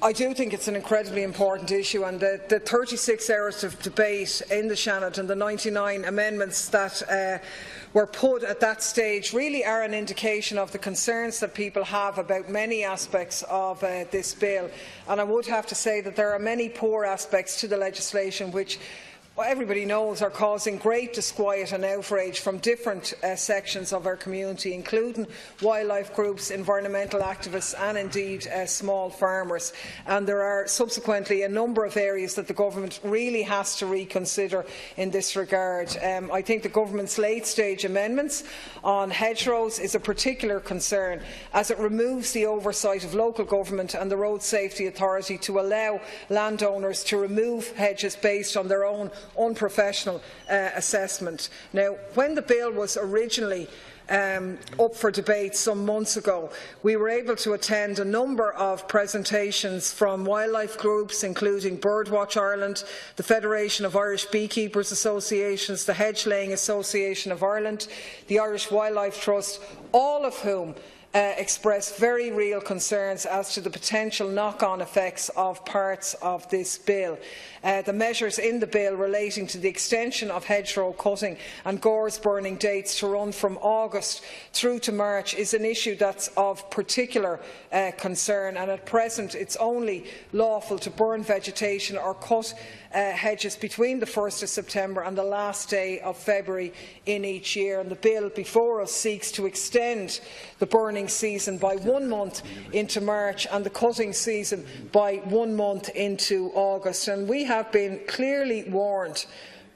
I do think it's an incredibly important issue, and the 36 hours of debate in the Seanad and the 99 amendments that were put at that stage really are an indication of the concerns that people have about many aspects of this bill. And I would have to say that there are many poor aspects to the legislation which everybody knows are causing great disquiet and outrage from different sections of our community, including wildlife groups, environmental activists and indeed small farmers. And there are subsequently a number of areas that the Government really has to reconsider in this regard. I think the Government's late-stage amendments on hedgerows is a particular concern, as it removes the oversight of local government and the Road Safety Authority to allow landowners to remove hedges based on their own unprofessional assessment. Now, when the bill was originally up for debate some months ago, we were able to attend a number of presentations from wildlife groups, including Birdwatch Ireland, the Federation of Irish Beekeepers Associations, the Hedge Laying Association of Ireland, the Irish Wildlife Trust, all of whom expressed very real concerns as to the potential knock-on effects of parts of this bill. The measures in the bill relating to the extension of hedgerow cutting and gorse burning dates to run from August through to March is an issue that's of particular concern, and at present it's only lawful to burn vegetation or cut hedges between the 1st of September and the last day of February in each year. And the bill before us seeks to extend the burning season by 1 month into March and the cutting season by 1 month into August. And we have been clearly warned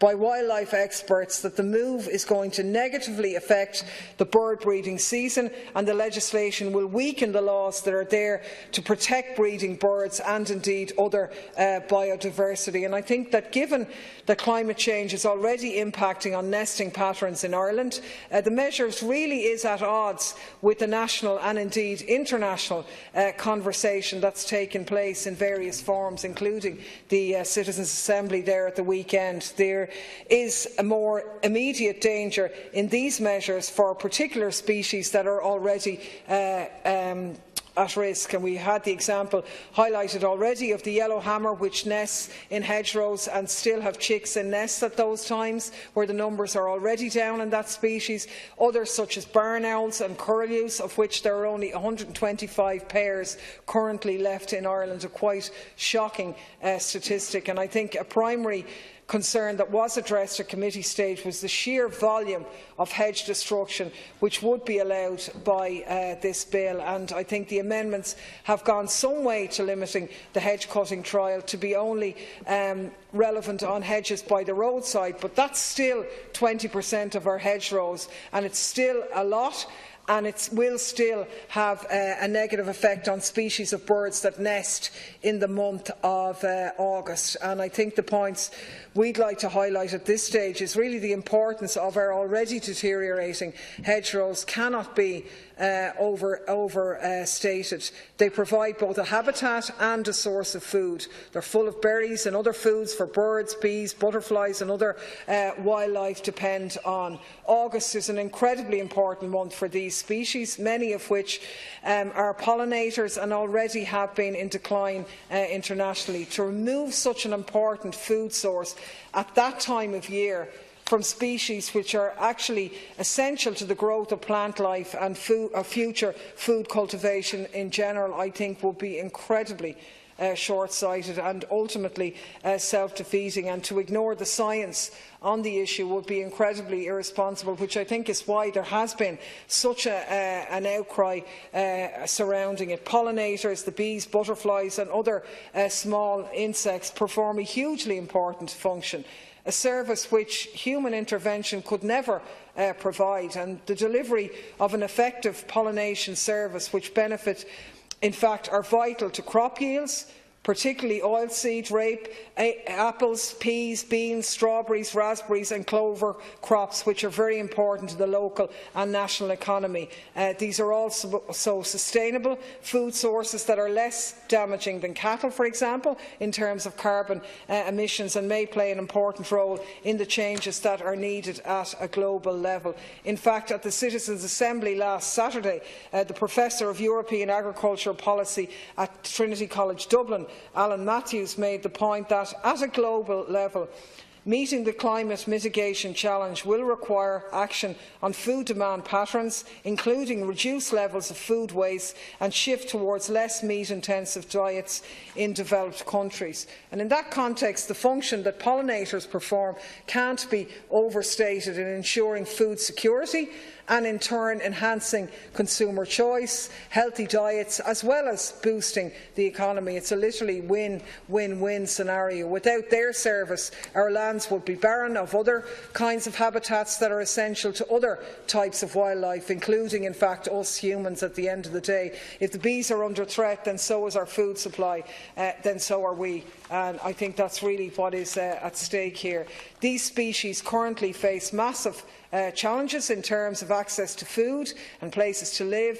by wildlife experts that the move is going to negatively affect the bird breeding season, and the legislation will weaken the laws that are there to protect breeding birds and indeed other biodiversity. And I think that given that climate change is already impacting on nesting patterns in Ireland, the measures really is at odds with the national and indeed international conversation that's taken place in various forums, including the Citizens' Assembly there at the weekend. There is a more immediate danger in these measures for particular species that are already at risk. And we had the example highlighted already of the yellowhammer, which nests in hedgerows and still have chicks in nests at those times, where the numbers are already down in that species. Others, such as barn owls and curlews, of which there are only 125 pairs currently left in Ireland, a quite shocking statistic. And I think a primary concern that was addressed at committee stage was the sheer volume of hedge destruction which would be allowed by this bill, and I think the amendments have gone some way to limiting the hedge cutting trial to be only relevant on hedges by the roadside, but that's still 20% of our hedgerows, and it's still a lot. And it will still have a negative effect on species of birds that nest in the month of August. And I think the points we'd like to highlight at this stage is really the importance of our already deteriorating hedgerows cannot be overstated. They provide both a habitat and a source of food. They're full of berries and other foods for birds, bees, butterflies and other wildlife depend on. August is an incredibly important month for these species, many of which are pollinators and already have been in decline internationally. To remove such an important food source at that time of year from species which are actually essential to the growth of plant life and future food cultivation in general, I think will be incredibly short-sighted and ultimately self-defeating, and to ignore the science on the issue would be incredibly irresponsible, which I think is why there has been such an outcry surrounding it. Pollinators, the bees, butterflies and other small insects perform a hugely important function, a service which human intervention could never provide, and the delivery of an effective pollination service which benefit in fact are vital to crop yields, particularly oilseed, rape, apples, peas, beans, strawberries, raspberries and clover crops, which are very important to the local and national economy. These are also sustainable food sources that are less damaging than cattle, for example, in terms of carbon emissions, and may play an important role in the changes that are needed at a global level. In fact, at the Citizens' Assembly last Saturday, the Professor of European Agricultural Policy at Trinity College Dublin, Alan Matthews, made the point that at a global level, meeting the climate mitigation challenge will require action on food demand patterns, including reduced levels of food waste and shift towards less meat-intensive diets in developed countries. And in that context, the function that pollinators perform can't be overstated in ensuring food security and in turn enhancing consumer choice, healthy diets, as well as boosting the economy. It's a literally win-win-win scenario. Without their service, our lands would be barren of other kinds of habitats that are essential to other types of wildlife, including, in fact, us humans at the end of the day. If the bees are under threat, then so is our food supply, then so are we. And I think that's really what is at stake here. These species currently face massive challenges in terms of access to food and places to live,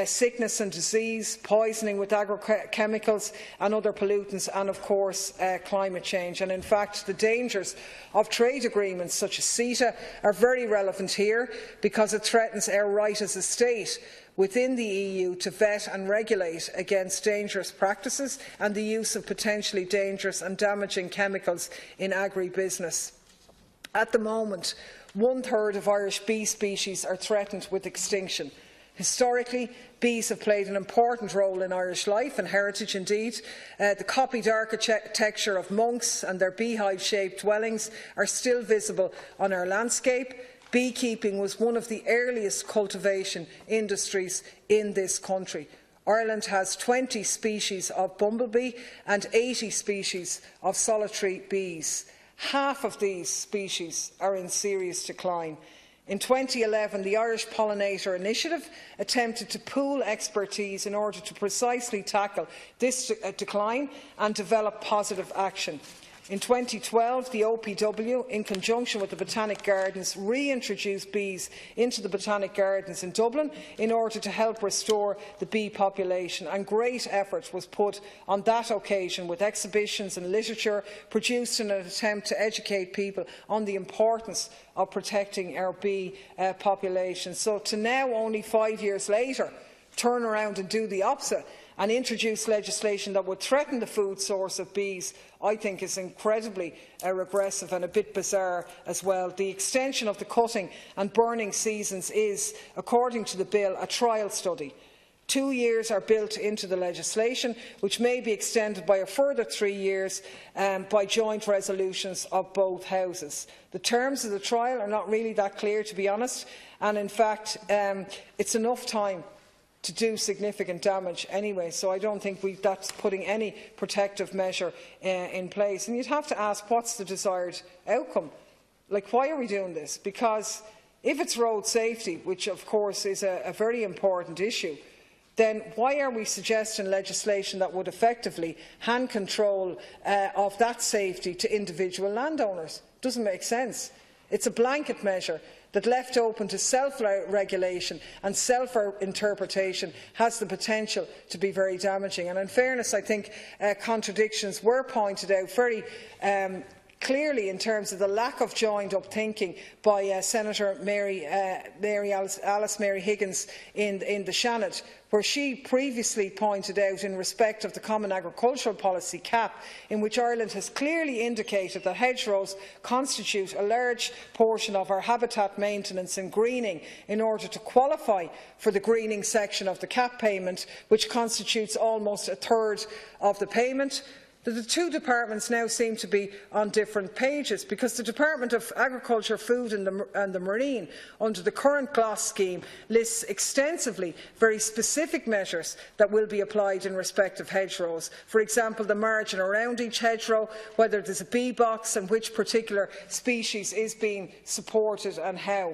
sickness and disease, poisoning with agrochemicals and other pollutants, and of course climate change. And in fact, the dangers of trade agreements such as CETA are very relevant here, because it threatens our right as a state within the EU to vet and regulate against dangerous practices and the use of potentially dangerous and damaging chemicals in agribusiness. At the moment, 1/3 of Irish bee species are threatened with extinction. Historically, bees have played an important role in Irish life and heritage indeed. The copied architecture of monks and their beehive-shaped dwellings are still visible on our landscape. Beekeeping was one of the earliest cultivation industries in this country. Ireland has 20 species of bumblebee and 80 species of solitary bees. Half of these species are in serious decline. In 2011, the Irish Pollinator Initiative attempted to pool expertise in order to precisely tackle this decline and develop positive action. In 2012, the OPW, in conjunction with the Botanic Gardens, reintroduced bees into the Botanic Gardens in Dublin in order to help restore the bee population, and great effort was put on that occasion, with exhibitions and literature produced in an attempt to educate people on the importance of protecting our bee population. So to now, only 5 years later, turn around and do the opposite and introduce legislation that would threaten the food source of bees, I think is incredibly regressive and a bit bizarre as well. The extension of the cutting and burning seasons is, according to the bill, a trial study. 2 years are built into the legislation, which may be extended by a further 3 years by joint resolutions of both houses. The terms of the trial are not really that clear, to be honest, and in fact it's enough time to do significant damage anyway, so I don't think that's putting any protective measure in place. And you'd have to ask, what's the desired outcome? Like, why are we doing this? Because if it's road safety, which of course is a very important issue, then why are we suggesting legislation that would effectively hand control of that safety to individual landowners? It doesn't make sense. It's a blanket measure that, left open to self-regulation and self-interpretation, has the potential to be very damaging. And in fairness, I think contradictions were pointed out very clearly in terms of the lack of joined-up thinking by Senator Alice Mary Higgins in the Seanad, where she previously pointed out, in respect of the Common Agricultural Policy CAP, in which Ireland has clearly indicated that hedgerows constitute a large portion of our habitat maintenance and greening in order to qualify for the greening section of the CAP payment, which constitutes almost a third of the payment. The two departments now seem to be on different pages, because the Department of Agriculture, Food and the Marine, under the current GLOS scheme, lists extensively very specific measures that will be applied in respect of hedgerows. For example, the margin around each hedgerow, whether there's a bee box and which particular species is being supported and how.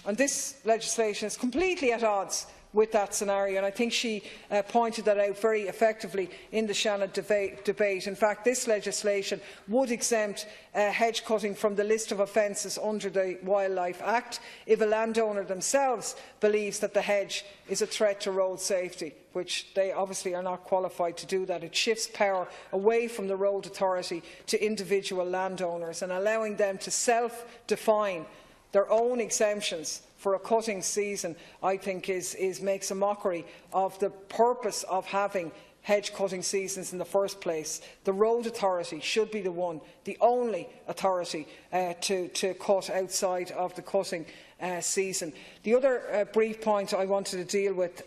And this legislation is completely at odds with that scenario, and I think she pointed that out very effectively in the Shannon debate. In fact, this legislation would exempt hedge cutting from the list of offences under the Wildlife Act if a landowner themselves believes that the hedge is a threat to road safety, which they obviously are not qualified to do that. It shifts power away from the road authority to individual landowners, and allowing them to self-define their own exemptions for a cutting season, I think, makes a mockery of the purpose of having hedge cutting seasons in the first place. The road authority should be the only authority to cut outside of the cutting season. The other brief point I wanted to deal with,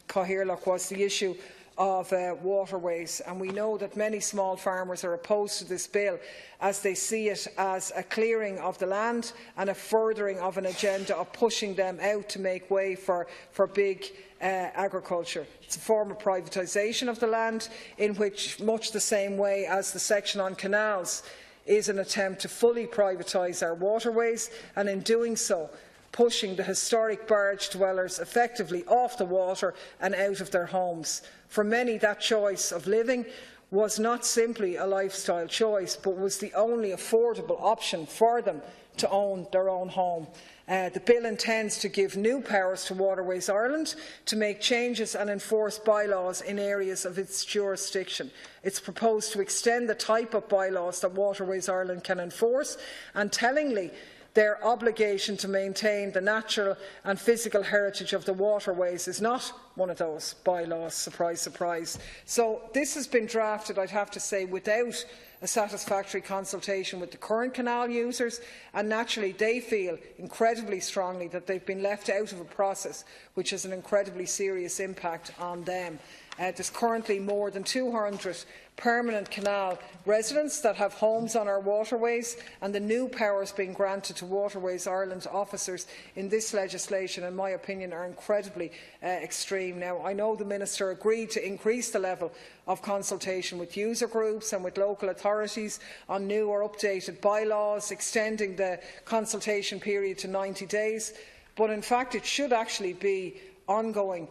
Cathaoirleach, was the issue of waterways, and we know that many small farmers are opposed to this bill as they see it as a clearing of the land and a furthering of an agenda of pushing them out to make way for big agriculture. It's a form of privatisation of the land, in which, much the same way as the section on canals is an attempt to fully privatise our waterways, and in doing so pushing the historic barge dwellers effectively off the water and out of their homes. For many, that choice of living was not simply a lifestyle choice, but was the only affordable option for them to own their own home. The bill intends to give new powers to Waterways Ireland to make changes and enforce bylaws in areas of its jurisdiction. It's proposed to extend the type of bylaws that Waterways Ireland can enforce, and tellingly, their obligation to maintain the natural and physical heritage of the waterways is not one of those bylaws. Surprise, surprise. So this has been drafted, I'd have to say, without a satisfactory consultation with the current canal users, and naturally they feel incredibly strongly that they've been left out of a process which has an incredibly serious impact on them. There's currently more than 200 permanent canal residents that have homes on our waterways, and the new powers being granted to Waterways Ireland officers in this legislation, in my opinion, are incredibly extreme. Now, I know the Minister agreed to increase the level of consultation with user groups and with local authorities on new or updated bylaws, extending the consultation period to 90 days, but in fact it should actually be ongoing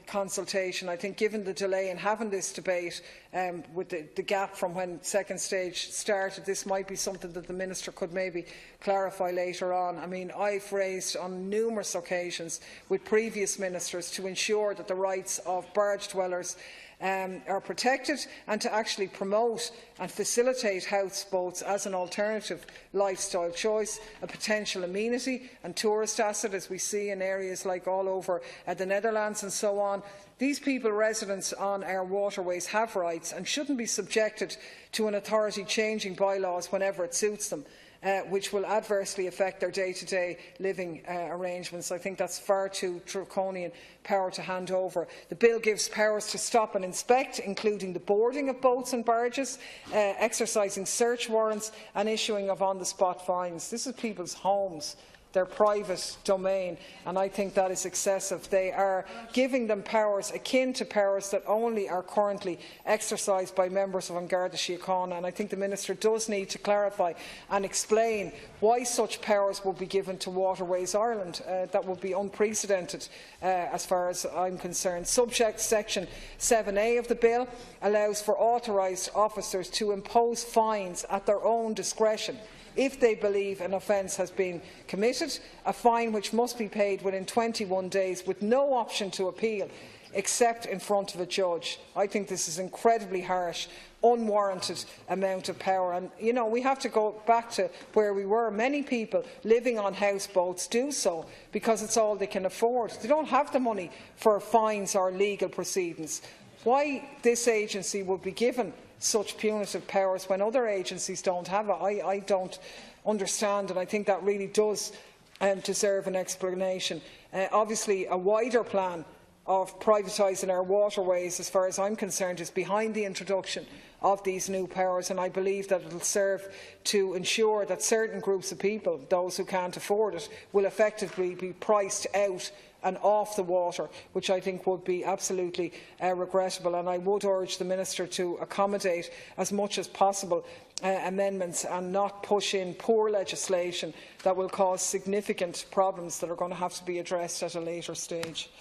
consultation. I think, given the delay in having this debate, with the gap from when second stage started, this might be something that the Minister could maybe clarify later on. I mean, I've raised on numerous occasions with previous ministers to ensure that the rights of barge dwellers are protected, and to actually promote and facilitate houseboats as an alternative lifestyle choice, a potential amenity and tourist asset, as we see in areas like all over the Netherlands and so on. These people, residents on our waterways, have rights and shouldn't be subjected to an authority changing bylaws whenever it suits them, which will adversely affect their day-to-day living arrangements. I think that's far too draconian power to hand over. The bill gives powers to stop and inspect, including the boarding of boats and barges, exercising search warrants and issuing of on-the-spot fines. This is people's homes, their private domain, and I think that is excessive. They are giving them powers akin to powers that only are currently exercised by members of An Garda Síochána, and I think the Minister does need to clarify and explain why such powers will be given to Waterways Ireland. That would be unprecedented as far as I'm concerned. Section 7A of the bill allows for authorised officers to impose fines at their own discretion if they believe an offence has been committed, a fine which must be paid within 21 days with no option to appeal except in front of a judge. I think this is incredibly harsh, unwarranted amount of power. And, you know, we have to go back to where we were. Many people living on houseboats do so because it's all they can afford. They don't have the money for fines or legal proceedings. Why this agency would be given such punitive powers when other agencies don't have it, I don't understand, and I think that really does deserve an explanation. Obviously, a wider plan of privatising our waterways, as far as I'm concerned, is behind the introduction of these new powers, and I believe that it will serve to ensure that certain groups of people, those who can't afford it, will effectively be priced out and off the water, which I think would be absolutely regrettable. And I would urge the Minister to accommodate as much as possible amendments and not push in poor legislation that will cause significant problems that are going to have to be addressed at a later stage.